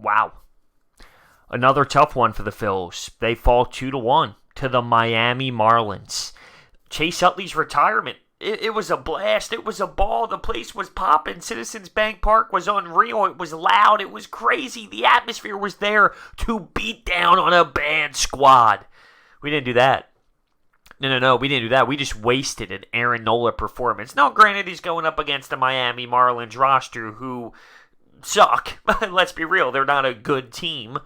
Wow. Another tough one for the Phils. They fall 2-1 to the Miami Marlins. Chase Utley's retirement. It was a blast. It was a ball. The place was popping. Citizens Bank Park was unreal. It was loud. It was crazy. The atmosphere was there to beat down on a bad squad. We didn't do that. No, we didn't do that. We just wasted an Aaron Nola performance. Now, granted, he's going up against the Miami Marlins roster who suck. Let's be real. They're not a good team.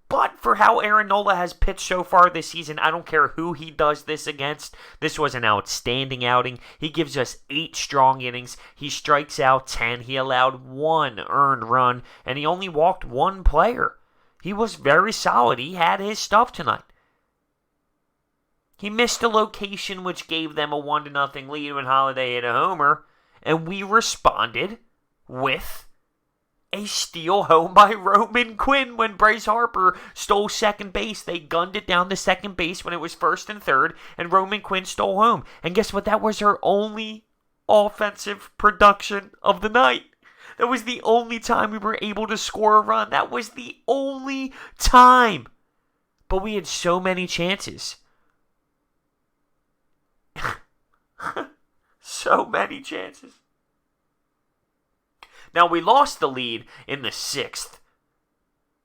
But for how Aaron Nola has pitched so far this season, I don't care who he does this against. This was an outstanding outing. He gives us 8 strong innings. He strikes out 10. He allowed 1 earned run, and he only walked 1 player. He was very solid. He had his stuff tonight. He missed a location which gave them a 1-0 lead when Holiday hit a homer, and we responded with a steal home by Roman Quinn when Bryce Harper stole second base. They gunned it down to second base when it was first and third, and Roman Quinn stole home. And guess what? That was her only offensive production of the night. That was the only time we were able to score a run. That was the only time. But we had so many chances. So many chances. Now, we lost the lead in the 6th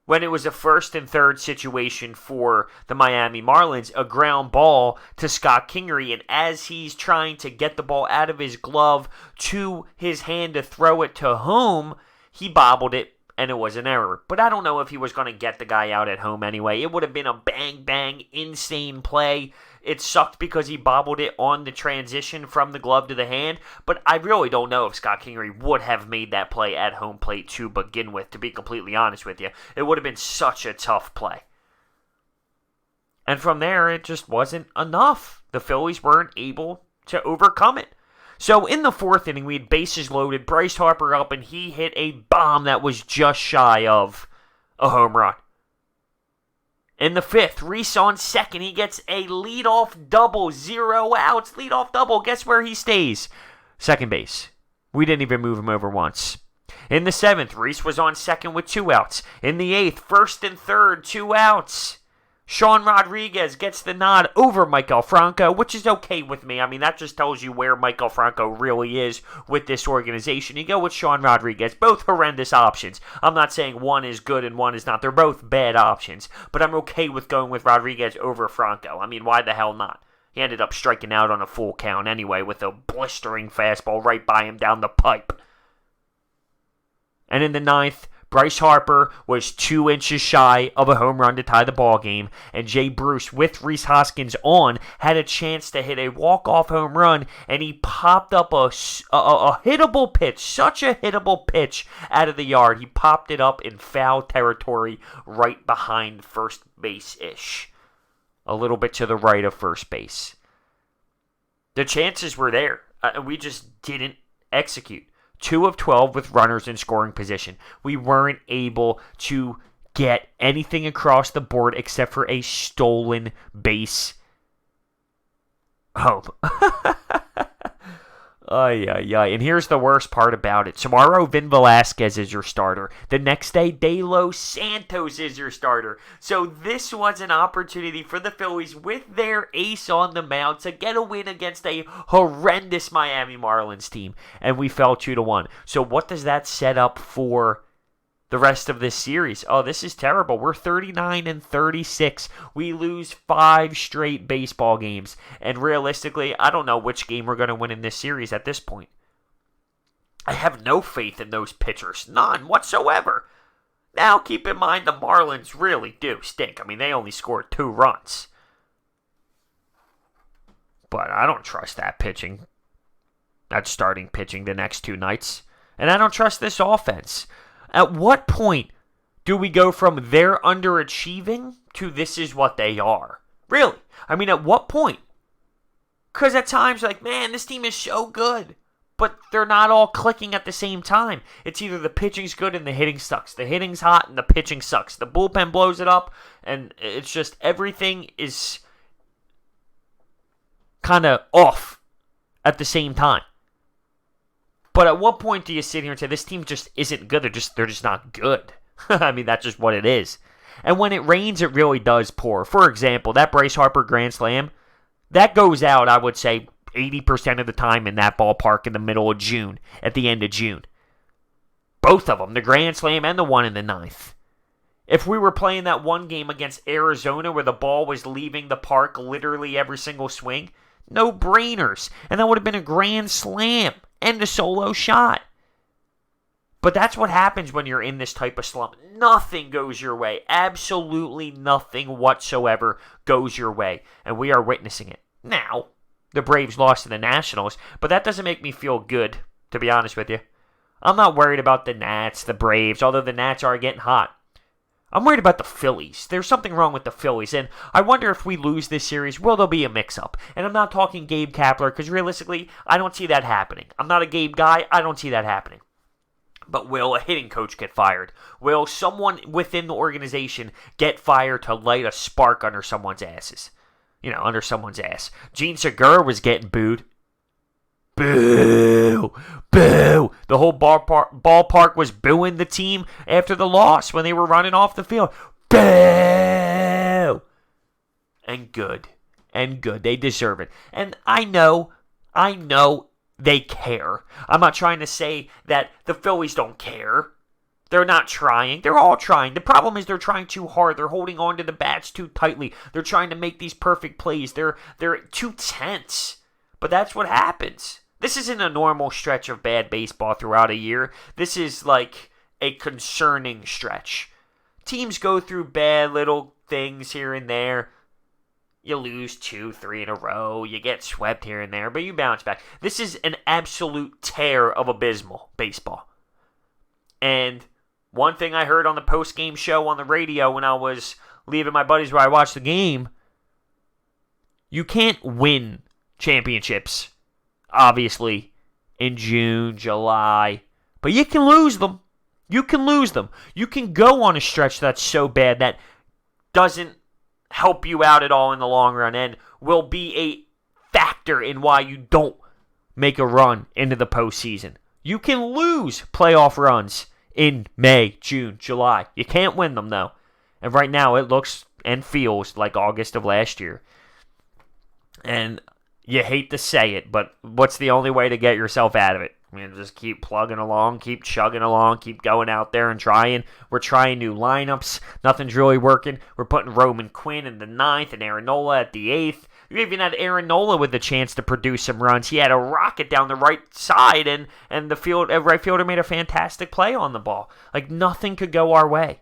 when it was a first and third situation for the Miami Marlins, a ground ball to Scott Kingery, and as he's trying to get the ball out of his glove to his hand to throw it to home, he bobbled it, and it was an error. But I don't know if he was going to get the guy out at home anyway. It would have been a bang, insane play. It sucked because he bobbled it on the transition from the glove to the hand, but I really don't know if Scott Kingery would have made that play at home plate to begin with, to be completely honest with you. It would have been such a tough play. And from there, it just wasn't enough. The Phillies weren't able to overcome it. So in the 4th inning, we had bases loaded, Bryce Harper up, and he hit a bomb that was just shy of a home run. In the 5th, Reese on second. He gets a leadoff double, 0 outs, leadoff double. Guess where he stays? Second base. We didn't even move him over once. In the 7th, Reese was on second with 2 outs. In the 8th, first and third, 2 outs. Sean Rodriguez gets the nod over Michael Franco, which is okay with me. I mean, that just tells you where Michael Franco really is with this organization. You go with Sean Rodriguez, both horrendous options. I'm not saying one is good and one is not. They're both bad options, but I'm okay with going with Rodriguez over Franco. I mean, why the hell not? He ended up striking out on a full count anyway with a blistering fastball right by him down the pipe. And in the 9th, Bryce Harper was 2 inches shy of a home run to tie the ball game, and Jay Bruce, with Rhys Hoskins on, had a chance to hit a walk-off home run, and he popped up a hittable pitch, such a hittable pitch out of the yard. He popped it up in foul territory right behind first base-ish, a little bit to the right of first base. The chances were there, and we just didn't execute. 2 of 12 with runners in scoring position. We weren't able to get anything across the board except for a stolen base home. Ay. And here's the worst part about it. Tomorrow, Vin Velasquez is your starter. The next day, De Los Santos is your starter. So this was an opportunity for the Phillies with their ace on the mound to get a win against a horrendous Miami Marlins team. And we fell 2-1. So what does that set up for the rest of this series? Oh, this is terrible. We're 39-36. We lose 5 straight baseball games. And realistically, I don't know which game we're going to win in this series at this point. I have no faith in those pitchers. None whatsoever. Now, keep in mind the Marlins really do stink. I mean, they only scored 2 runs. But I don't trust that pitching. That starting pitching the next 2 nights. And I don't trust this offense. At what point do we go from they're underachieving to this is what they are? Really? I mean, at what point? Because at times, like, man, this team is so good. But they're not all clicking at the same time. It's either the pitching's good and the hitting sucks. The hitting's hot and the pitching sucks. The bullpen blows it up. And it's just everything is kind of off at the same time. But at what point do you sit here and say, this team just isn't good? They're just not good. I mean, that's just what it is. And when it rains, it really does pour. For example, that Bryce Harper Grand Slam, that goes out, I would say, 80% of the time in that ballpark in the middle of June, at the end of June. Both of them, the Grand Slam and the one in the ninth. If we were playing that one game against Arizona where the ball was leaving the park literally every single swing, no brainers. And that would have been a grand slam and a solo shot. But that's what happens when you're in this type of slump. Nothing goes your way. Absolutely nothing whatsoever goes your way. And we are witnessing it. Now, the Braves lost to the Nationals, but that doesn't make me feel good, to be honest with you. I'm not worried about the Nats, the Braves, although the Nats are getting hot. I'm worried about the Phillies. There's something wrong with the Phillies, and I wonder if we lose this series, will there be a mix-up? And I'm not talking Gabe Kapler, because realistically, I don't see that happening. I'm not a Gabe guy. I don't see that happening. But will a hitting coach get fired? Will someone within the organization get fired to light a spark under someone's asses? Under someone's ass. Gene Segura was getting booed. Boo! Boo! The whole ballpark was booing the team after the loss when they were running off the field. Boo! And good. They deserve it. And I know they care. I'm not trying to say that the Phillies don't care. They're not trying. They're all trying. The problem is they're trying too hard. They're holding on to the bats too tightly. They're trying to make these perfect plays. They're too tense. But that's what happens. This isn't a normal stretch of bad baseball throughout a year. This is like a concerning stretch. Teams go through bad little things here and there. You lose 2, 3 in a row. You get swept here and there, but you bounce back. This is an absolute tear of abysmal baseball. And one thing I heard on the post-game show on the radio when I was leaving my buddies where I watched the game, you can't win championships, obviously, in June, July, but you can lose them. You can lose them. You can go on a stretch that's so bad that doesn't help you out at all in the long run and will be a factor in why you don't make a run into the postseason. You can lose playoff runs in May, June, July. You can't win them, though. And right now, it looks and feels like August of last year. And you hate to say it, but what's the only way to get yourself out of it? I mean, just keep plugging along, keep chugging along, keep going out there and trying. We're trying new lineups. Nothing's really working. We're putting Roman Quinn in the 9th and Aaron Nola at the 8th. You even had Aaron Nola with a chance to produce some runs. He had a rocket down the right side, and the right fielder made a fantastic play on the ball. Like, nothing could go our way.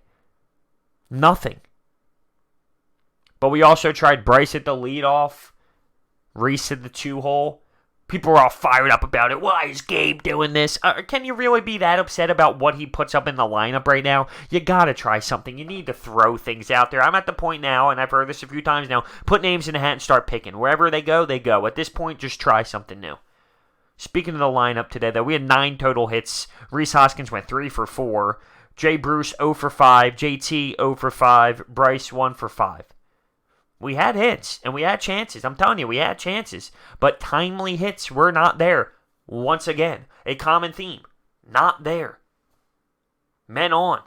Nothing. But we also tried Bryce at the leadoff, Reese at the 2-hole. People are all fired up about it. Why is Gabe doing this? Can you really be that upset about what he puts up in the lineup right now? You gotta try something. You need to throw things out there. I'm at the point now, and I've heard this a few times now, put names in a hat and start picking. Wherever they go, they go. At this point, just try something new. Speaking of the lineup today, though, we had 9 total hits. Rhys Hoskins went 3 for 4. Jay Bruce 0 for 5. JT 0 for 5. Bryce 1 for 5. We had hits, and we had chances. I'm telling you, we had chances. But timely hits were not there. Once again, a common theme. Not there. Men on.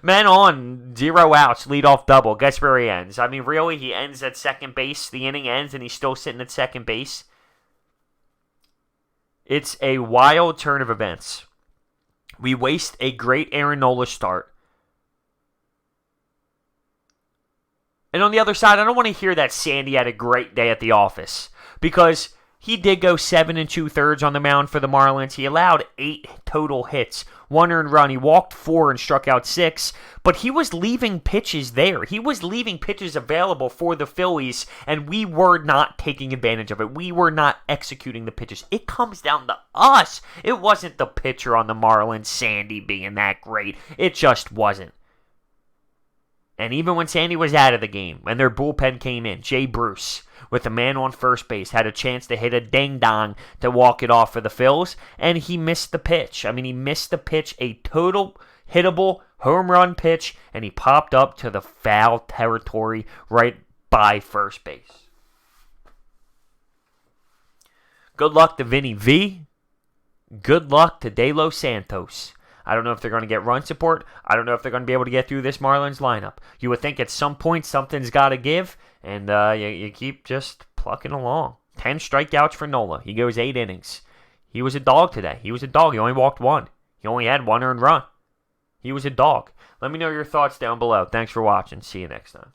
Men on. 0 outs. Leadoff double. Guess where he ends? I mean, really? He ends at second base. The inning ends, and he's still sitting at second base. It's a wild turn of events. We waste a great Aaron Nola start. And on the other side, I don't want to hear that Sandy had a great day at the office, because he did go 7 2/3 on the mound for the Marlins. He allowed 8 total hits, 1 earned run. He walked 4 and struck out 6, but he was leaving pitches there. He was leaving pitches available for the Phillies, and we were not taking advantage of it. We were not executing the pitches. It comes down to us. It wasn't the pitcher on the Marlins, Sandy, being that great. It just wasn't. And even when Sandy was out of the game, and their bullpen came in, Jay Bruce, with a man on first base, had a chance to hit a ding-dong to walk it off for the Phils, and he missed the pitch. I mean, he missed the pitch, a total hittable home run pitch, and he popped up to the foul territory right by first base. Good luck to Vinny V. Good luck to De Los Santos. I don't know if they're going to get run support. I don't know if they're going to be able to get through this Marlins lineup. You would think at some point something's got to give, and you keep just plucking along. 10 strikeouts for Nola. He goes 8 innings. He was a dog today. He was a dog. He only walked 1. He only had 1 earned run. He was a dog. Let me know your thoughts down below. Thanks for watching. See you next time.